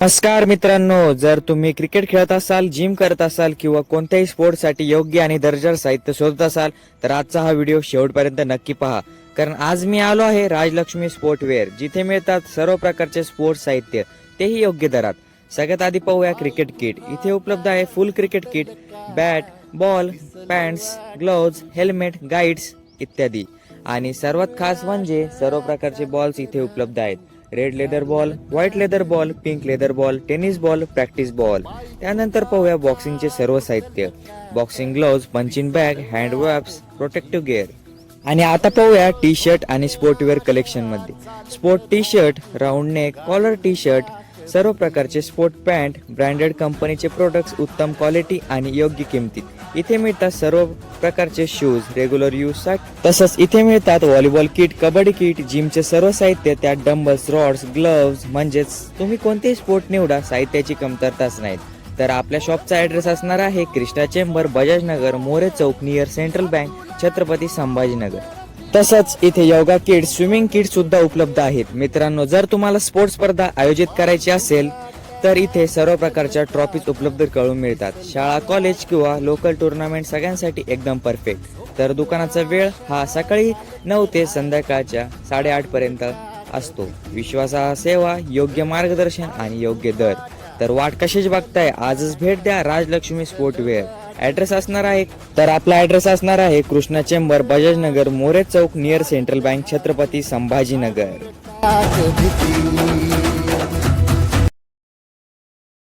नमस्कार मित्रांनो, जर तुम्ही क्रिकेट खेळत असाल, जिम करत असाल किंवा कोणत्याही स्पोर्ट्ससाठी योग्य आणि दर्जेदार साहित्य शोधत असाल तर आजचा हा व्हिडिओ शेवटपर्यंत नक्की पहा. कारण आज मी आलो आहे राजलक्ष्मी स्पोर्टवेअर, जिथे मिळतात सर्व प्रकारचे स्पोर्ट्स साहित्य, तेही योग्य दरात. सगळ्यात आधी पाहूया क्रिकेट किट. इथे उपलब्ध आहे फुल cricket kit, bat, ball, pants, gloves, helmet, guides इत्यादी. आणि सर्वात खास म्हणजे सर्व प्रकारचे बॉल्स इथे उपलब्ध आहेत. Red leather ball, white leather ball, pink leather ball, tennis ball, practice ball. त्यानंतर पाहूया बॉक्सिंगचे सर्व साहित्य, boxing gloves, punching bag, hand wraps, protective gear. आणि आता पाहूया टी शर्ट आणि स्पोर्टवेअर कलेक्शन मध्ये. Sport T shirt, round neck, collar T shirt, सर्व प्रकारचे स्पोर्ट पॅन्ट, ब्रँडेड कंपनीचे प्रोडक्ट्स, उत्तम क्वालिटी आणि योग्य किमतीत. इथे मिळतात सर्व प्रकारचे शूज रेग्युलर यूज साठी. तसंच इथे मिळतात व्हॉलीबॉल किट, कबड्डी किट, जिमचे सर्व साहित्य, त्यात डंबल्स, रॉड्स, ग्लोव्ज. म्हणजेच तुम्ही कोणतेही स्पोर्ट निवडा, साहित्याची कमतरताच नाही. तर आपल्या शॉपचा ऍड्रेस असणार आहे Krishna chamber, Bajaj Nagar, More Chowk, near central bank, Chhatrapati Sambhajinagar. तसंच इथे योगा किट, स्विमिंग किट सुद्धा उपलब्ध आहेत. मित्रांनो, जर तुम्हाला स्पोर्ट्स स्पर्धा आयोजित करायची असेल तर इथे सर्व प्रकारच्या ट्रॉफीज उपलब्ध करून मिळतात. शाळा, कॉलेज किंवा लोकल टुर्नामेंट सगळ्यांसाठी एकदम परफेक्ट. तर दुकानाचा वेळ हा सकाळी 9 ते संध्याकाळच्या 8:30 पर्यंत असतो. विश्वासार्ह सेवा, योग्य मार्गदर्शन आणि योग्य दर. तर वाट कशीच बघताय, आजच भेट द्या राजलक्ष्मी स्पोर्टवेअर. ऍड्रेस असणार आहे आपला ऍड्रेस असणार आहे Krishna chamber, Bajaj Nagar, More Chowk, near central bank, Chhatrapati Sambhajinagar.